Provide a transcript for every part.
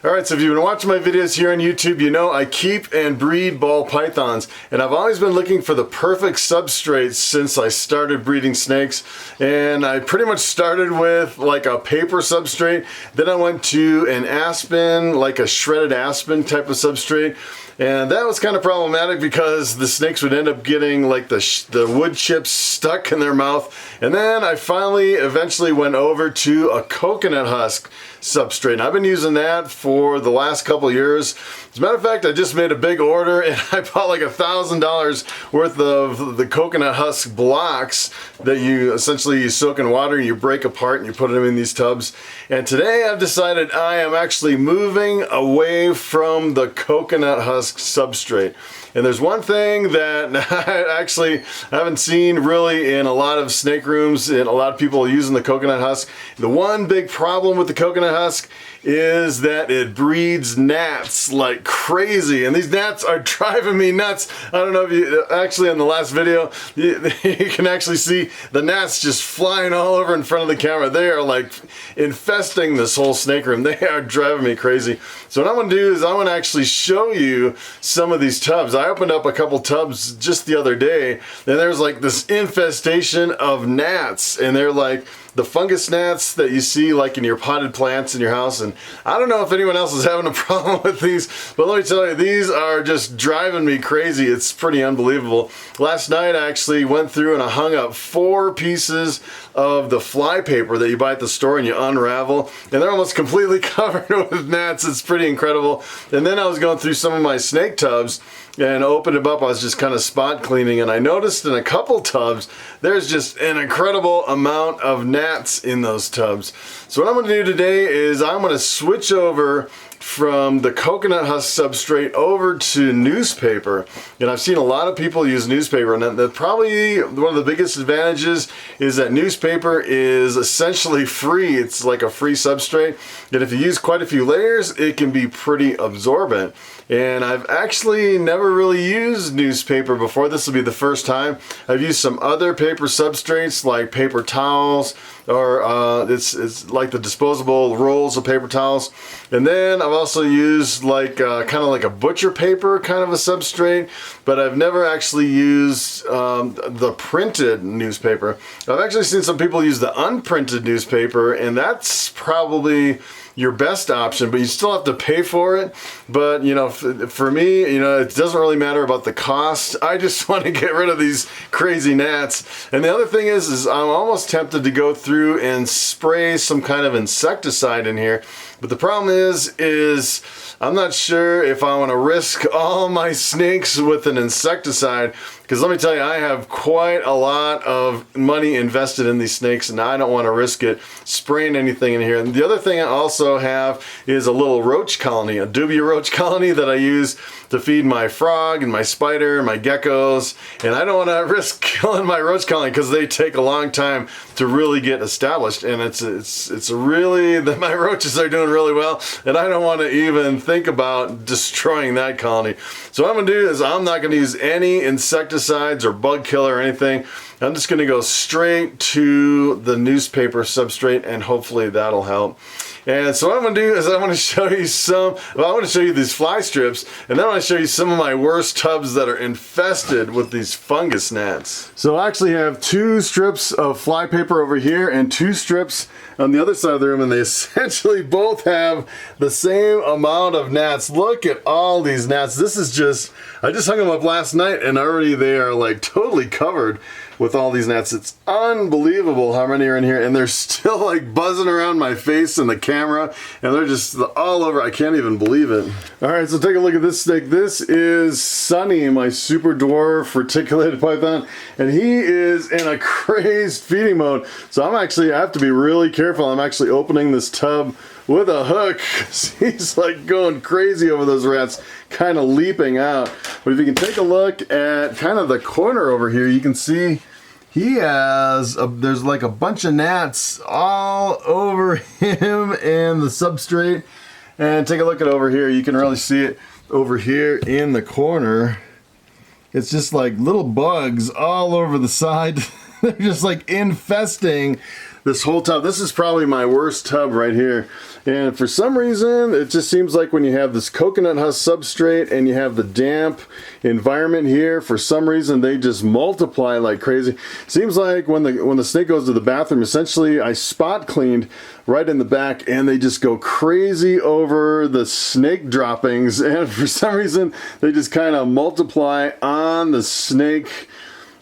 Alright, so if you've been watching my videos here on YouTube, you know I keep and breed ball pythons. And I've always been looking for the perfect substrate since I started breeding snakes. And I pretty much started with like a paper substrate. Then I went to an aspen, like a shredded aspen type of substrate. And that was kind of problematic because the snakes would end up getting like the wood chips stuck in their mouth. And then I finally eventually went over to a coconut husk substrate. And I've been using that for the last couple years. As a matter of fact, I just made a big order and I bought like $1,000 worth of the coconut husk blocks that you essentially soak in water and you break apart and you put them in these tubs. And today I've decided I am actually moving away from the coconut husk substrate. And there's one thing that I actually haven't seen really in a lot of snake rooms and a lot of people using the coconut husk. The one big problem with the coconut husk is that it breeds gnats like crazy, and these gnats are driving me nuts. I don't know if you actually in the last video you can actually see the gnats just flying all over in front of the camera. They are like infesting this whole snake room. They are driving me crazy. So what I'm gonna do is I'm gonna actually show you some of these tubs. I opened up a couple tubs just the other day and there's like this infestation of gnats, and they're like the fungus gnats that you see like in your potted plants in your house. And I don't know if anyone else is having a problem with these, but let me tell you, these are just driving me crazy. It's pretty unbelievable. Last night I actually went through and I hung up 4 pieces of the fly paper that you buy at the store and you unravel, and they're almost completely covered with gnats. It's pretty incredible. And then I was going through some of my snake tubs and opened them up. I was just kind of spot cleaning, and I noticed in a couple tubs there's just an incredible amount of gnats in those tubs. So what I'm going to do today is I'm going to switch over from the coconut husk substrate over to newspaper. And I've seen a lot of people use newspaper, and that probably one of the biggest advantages is that newspaper is essentially free. It's like a free substrate, and if you use quite a few layers it can be pretty absorbent. And I've actually never really used newspaper before. This will be the first time. I've used some other paper substrates like paper towels, or it's like the disposable rolls of paper towels. And then I've also used like kind of like a butcher paper kind of a substrate, but I've never actually used the printed newspaper. I've actually seen some people use the unprinted newspaper, and that's probably your best option, but you still have to pay for it. But you know, for me, you know, it doesn't really matter about the cost. I just want to get rid of these crazy gnats. And the other thing is I'm almost tempted to go through and spray some kind of insecticide in here. But the problem is I'm not sure if I want to risk all my snakes with an insecticide, because let me tell you, I have quite a lot of money invested in these snakes and I don't want to risk it spraying anything in here. And the other thing I also have is a little roach colony, a dubia roach colony that I use to feed my frog and my spider and my geckos. And I don't want to risk killing my roach colony because they take a long time to really get established. And it's really, my roaches are doing really well, and I don't want to even think about destroying that colony. So what I'm going to do is I'm not going to use any insecticides or bug killer or anything. I'm just going to go straight to the newspaper substrate, and hopefully that'll help. And so what I'm going to do is I want to show you I want to show you these fly strips, and then I want to show you some of my worst tubs that are infested with these fungus gnats. So I actually have 2 strips of fly paper over here and 2 strips on the other side of the room, and they essentially both have the same amount of gnats. Look at all these gnats. This is just, I just hung them up last night and already they are like totally covered with all these gnats. It's unbelievable how many are in here, and they're still like buzzing around my face and the camera, and they're just all over. I can't even believe it. All right, so take a look at this snake. This is Sunny, my super dwarf reticulated python, and he is in a crazed feeding mode. So I have to be really careful. I'm actually opening this tub with a hook. He's like going crazy over those rats, kind of leaping out. But if you can take a look at kind of the corner over here, you can see he has, there's like a bunch of gnats all over him and the substrate. And take a look at over here, you can really see it over here in the corner. It's just like little bugs all over the side. They're just like infesting this whole tub. This is probably my worst tub right here. And for some reason, it just seems like when you have this coconut husk substrate and you have the damp environment here, for some reason they just multiply like crazy. Seems like when the snake goes to the bathroom, essentially I spot cleaned right in the back and they just go crazy over the snake droppings, and for some reason they just kind of multiply on the snake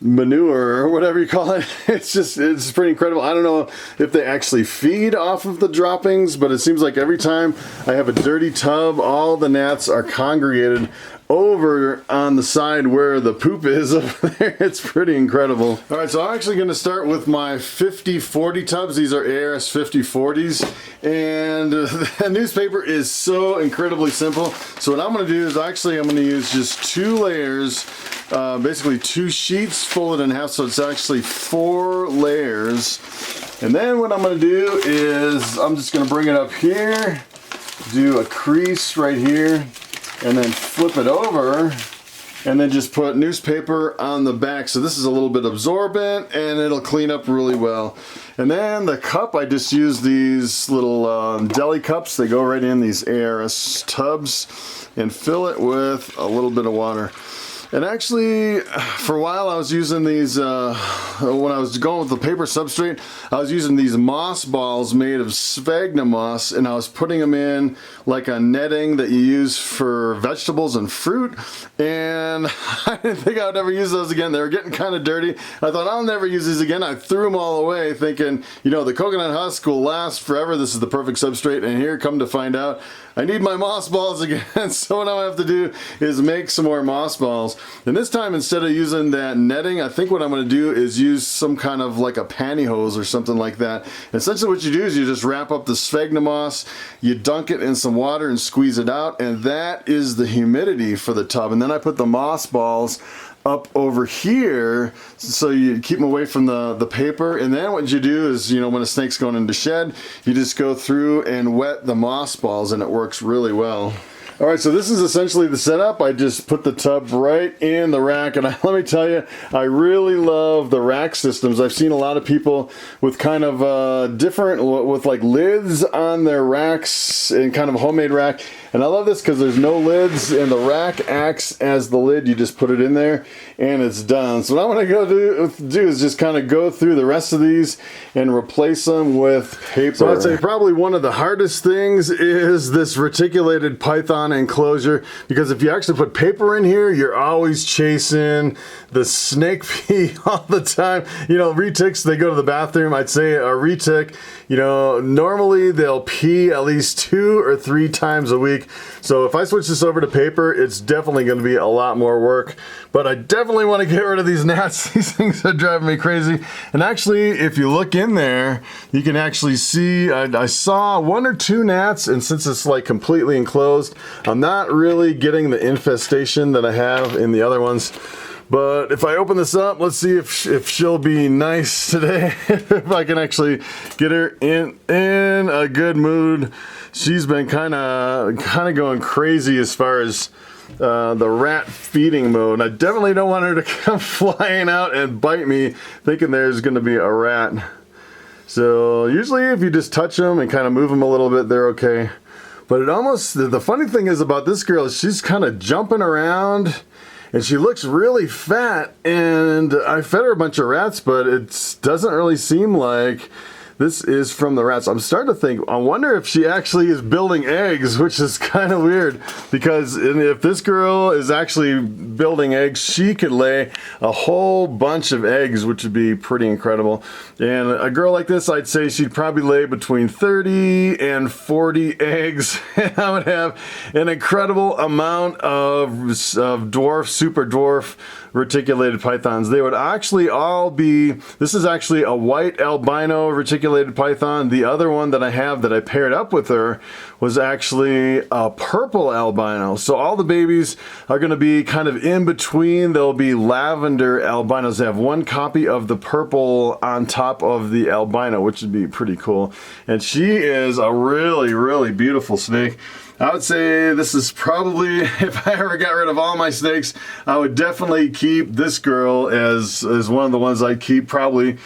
manure or whatever you call it. It's pretty incredible. I don't know if they actually feed off of the droppings, but it seems like every time I have a dirty tub, all the gnats are congregated over on the side where the poop is over there. It's pretty incredible. All right, so I'm actually going to start with my 50-40 tubs. These are ARS 50-40s, and the newspaper is so incredibly simple. So what I'm going to do is I'm going to use just 2 layers, basically 2 sheets folded in half, so it's actually 4 layers. And then what I'm going to do is I'm just going to bring it up here, do a crease right here, and then flip it over, and then just put newspaper on the back. So this is a little bit absorbent and it'll clean up really well. And then the cup, I just use these little deli cups. They go right in these ARS tubs, and fill it with a little bit of water. And actually, for a while I was using these, when I was going with the paper substrate, I was using these moss balls made of sphagnum moss, and I was putting them in like a netting that you use for vegetables and fruit, and I didn't think I would ever use those again. They were getting kind of dirty. I thought, I'll never use these again. I threw them all away thinking, you know, the coconut husk will last forever. This is the perfect substrate, and here, come to find out, I need my moss balls again. So what I have to do is make some more moss balls. And this time, instead of using that netting, I think what I'm going to do is use some kind of like a pantyhose or something like that. And essentially what you do is you just wrap up the sphagnum moss, you dunk it in some water and squeeze it out, and that is the humidity for the tub. And then I put the moss balls up over here, so you keep them away from the paper. And then what you do is, you know, when a snake's going into shed, you just go through and wet the moss balls, and it works really well. All right, so this is essentially the setup. I just put the tub right in the rack, and let me tell you, I really love the rack systems. I've seen a lot of people with kind of different, with like lids on their racks and kind of a homemade rack. And I love this because there's no lids, and the rack acts as the lid. You just put it in there and it's done. So what I'm gonna go do is just kind of go through the rest of these and replace them with paper. So I'd say probably one of the hardest things is this reticulated python enclosure, because if you actually put paper in here, you're always chasing the snake pee all the time. You know, retics, they go to the bathroom. I'd say a retic, you know, normally they'll pee at least 2 or 3 times a week. So if I switch this over to paper, it's definitely going to be a lot more work. But I definitely want to get rid of these gnats. These things are driving me crazy. And actually, if you look in there, you can actually see I saw 1 or 2 gnats, and since it's like completely enclosed, I'm not really getting the infestation that I have in the other ones. But if I open this up, let's see if she'll be nice today. If I can actually get her in a good mood. She's been kind of going crazy as far as the rat feeding mode. I definitely don't want her to come flying out and bite me thinking there's going to be a rat. So usually if you just touch them and kind of move them a little bit, they're okay. But it almost, the funny thing is about this girl is she's kind of jumping around, and she looks really fat, and I fed her a bunch of rats, but it doesn't really seem like this is from the rats. I'm starting to think, I wonder if she actually is building eggs, which is kind of weird, because if this girl is actually building eggs, she could lay a whole bunch of eggs, which would be pretty incredible. And a girl like this, I'd say she'd probably lay between 30 and 40 eggs. And I would have an incredible amount of dwarf, super dwarf, reticulated pythons. They would actually all be, this is actually a white albino reticulated python. The other one that I have that I paired up with her was actually a purple albino. So all the babies are going to be kind of in between. They'll be lavender albinos. They have 1 copy of the purple on top of the albino, which would be pretty cool. And she is a really, really beautiful snake. I would say this is probably, if I ever got rid of all my snakes, I would definitely keep this girl as one of the ones I'd keep probably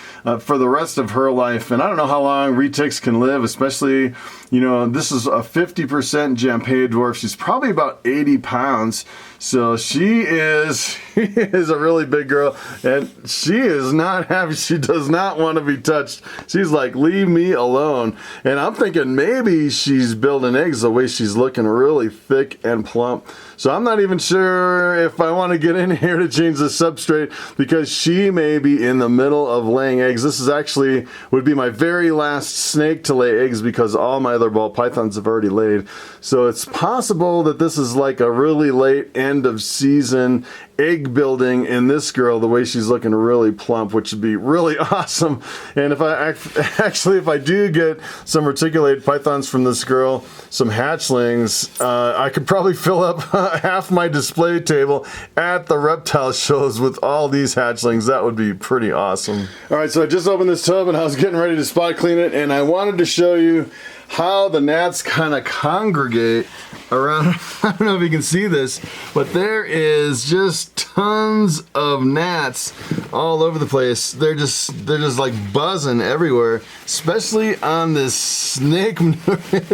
for the rest of her life. And I don't know how long retics can live, especially, you know, this is a 50% Jampea dwarf. She's probably about 80 pounds. So she is a really big girl, and she is not happy. She does not want to be touched. She's like, leave me alone. And I'm thinking maybe she's building eggs the way she's looking, really thick and plump. So I'm not even sure if I want to get in here to change the substrate, because she may be in the middle of laying eggs. This is actually would be my very last snake to lay eggs, because all my other ball pythons have already laid. So it's possible that this is like a really late end of season egg building in this girl, the way she's looking really plump, which would be really awesome. And if I do get some reticulated pythons from this girl, some hatchlings, I could probably fill up half my display table at the reptile shows with all these hatchlings. That would be pretty awesome. All right, so I just opened this tub and I was getting ready to spot clean it, and I wanted to show you how the gnats kind of congregate around. I don't know if you can see this, but there is just tons of gnats all over the place. They're just like buzzing everywhere, especially on this snake manure. It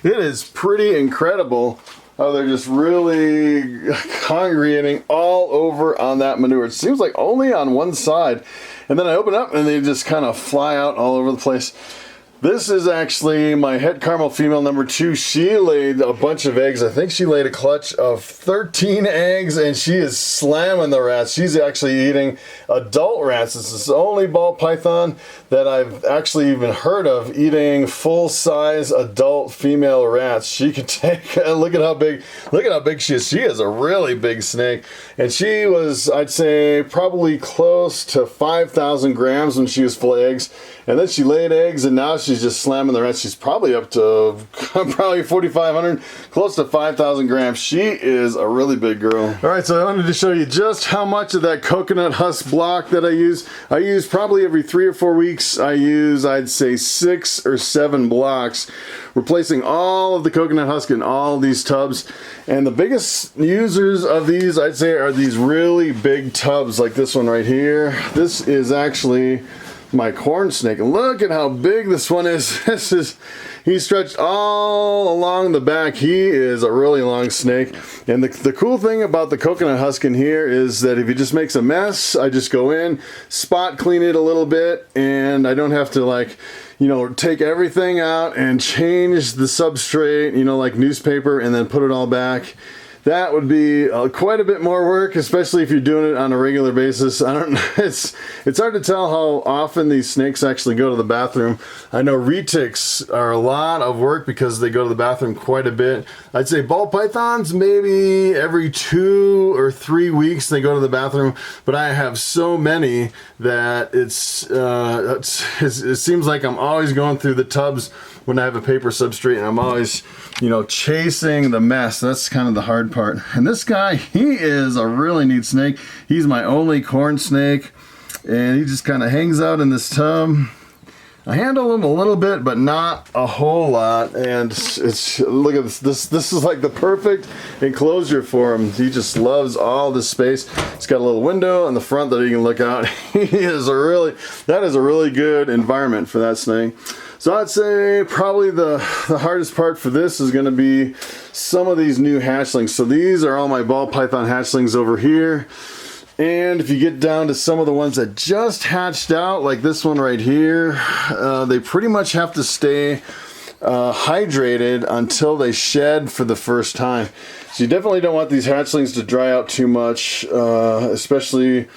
is pretty incredible how they're just really congregating all over on that manure. It seems like only on one side, and then I open up and they just kind of fly out all over the place. This is actually my het caramel female number 2. She laid a bunch of eggs. I think she laid a clutch of 13 eggs, and she is slamming the rats. She's actually eating adult rats. This is the only ball python that I've actually even heard of eating full-size adult female rats. She can take, look at how big she is. She is a really big snake, and she was, I'd say, probably close to 5,000 grams when she was full of eggs. And then she laid eggs, and now she's just slamming the rest. She's probably up to probably 4,500, close to 5,000 grams. She is a really big girl. All right, so I wanted to show you just how much of that coconut husk block that I use. I use probably every 3 or 4 weeks. I use, I'd say, 6 or 7 blocks, replacing all of the coconut husk in all of these tubs. And the biggest users of these, I'd say, are these really big tubs like this one right here. This is actually my corn snake, and look at how big this one is. He's stretched all along the back. He is a really long snake. And the cool thing about the coconut husk in here is that if he just makes a mess, I just go in, spot clean it a little bit, and I don't have to, like, you know, take everything out and change the substrate, you know, like newspaper, and then put it all back. That would be quite a bit more work, especially if you're doing it on a regular basis. I don't know. It's hard to tell how often these snakes actually go to the bathroom. I know retics are a lot of work because they go to the bathroom quite a bit. I'd say ball pythons, maybe every 2 or 3 weeks they go to the bathroom, but I have so many that it seems like I'm always going through the tubs when I have a paper substrate, and I'm always, you know, chasing the mess. That's kind of the hard part. And this guy, he is a really neat snake. He's my only corn snake, and he just kind of hangs out in this tub. I handle him a little bit, but not a whole lot. And it's look at this. This is like the perfect enclosure for him. He just loves all this space. It's got a little window in the front that he can look out. That is a really good environment for that snake. So I'd say probably the hardest part for this is going to be some of these new hatchlings. So these are all my ball python hatchlings over here. And if you get down to some of the ones that just hatched out, like this one right here, they pretty much have to stay hydrated until they shed for the first time. So you definitely don't want these hatchlings to dry out too much, especially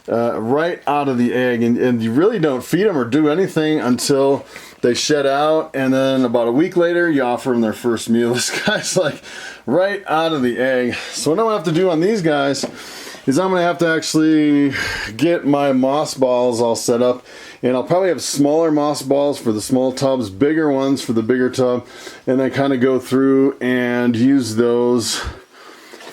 right out of the egg. And you really don't feed them or do anything until they shed out, and then about a week later you offer them their first meal. This guy's like right out of the egg. So what I'm gonna have to do on these guys is I'm gonna have to actually get my moss balls all set up, and I'll probably have smaller moss balls for the small tubs, bigger ones for the bigger tub, and then kind of go through and use those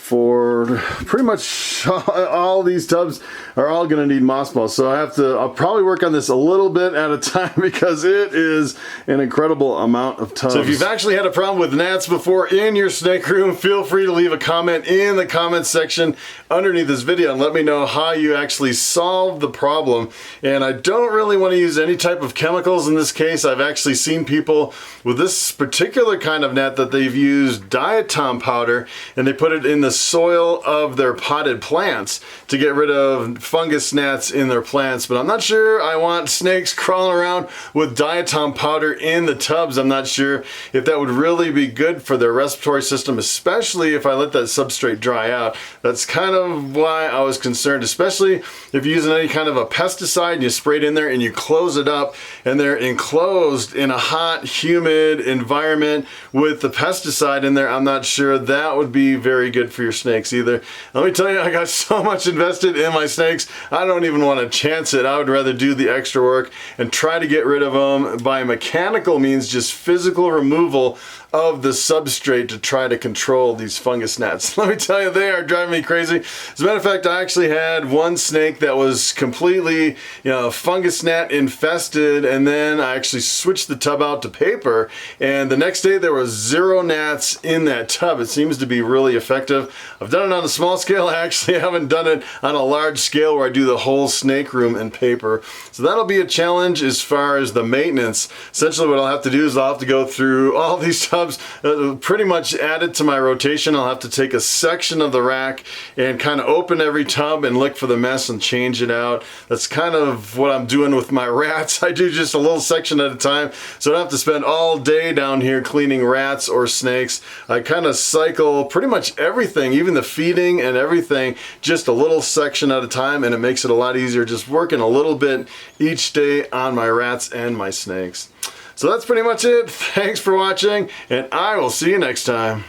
for pretty much all these tubs are all going to need mothballs. So I'll probably work on this a little bit at a time because it is an incredible amount of tubs. So if you've actually had a problem with gnats before in your snake room, feel free to leave a comment in the comments section underneath this video and let me know how you actually solved the problem. And I don't really want to use any type of chemicals in this case. I've actually seen people with this particular kind of gnat that they've used diatom powder and they put it in the soil of their potted plants to get rid of fungus gnats in their plants. But I'm not sure I want snakes crawling around with diatom powder in the tubs. I'm not sure if that would really be good for their respiratory system, especially if I let that substrate dry out. That's kind of why I was concerned, especially if you're using any kind of a pesticide and you spray it in there and you close it up and they're enclosed in a hot, humid environment with the pesticide in there. I'm not sure that would be very good for your snakes either. Let me tell you, I got so much invested in my snakes, I don't even want to chance it. I would rather do the extra work and try to get rid of them by mechanical means, just physical removal of the substrate to try to control these fungus gnats. Let me tell you, they are driving me crazy. As a matter of fact, I actually had one snake that was completely, fungus gnat infested, and then I actually switched the tub out to paper, and the next day there was 0 gnats in that tub. It seems to be really effective. I've done it on a small scale. I actually haven't done it on a large scale where I do the whole snake room in paper. So that'll be a challenge as far as the maintenance. Essentially what I'll have to do is I'll have to go through all these tubs, pretty much add it to my rotation. I'll have to take a section of the rack and kind of open every tub and look for the mess and change it out. That's kind of what I'm doing with my rats. I do just a little section at a time, so I don't have to spend all day down here cleaning rats or snakes. I kind of cycle pretty much everything, even the feeding and everything, just a little section at a time, and it makes it a lot easier just working a little bit each day on my rats and my snakes. So that's pretty much it. Thanks for watching, and I will see you next time.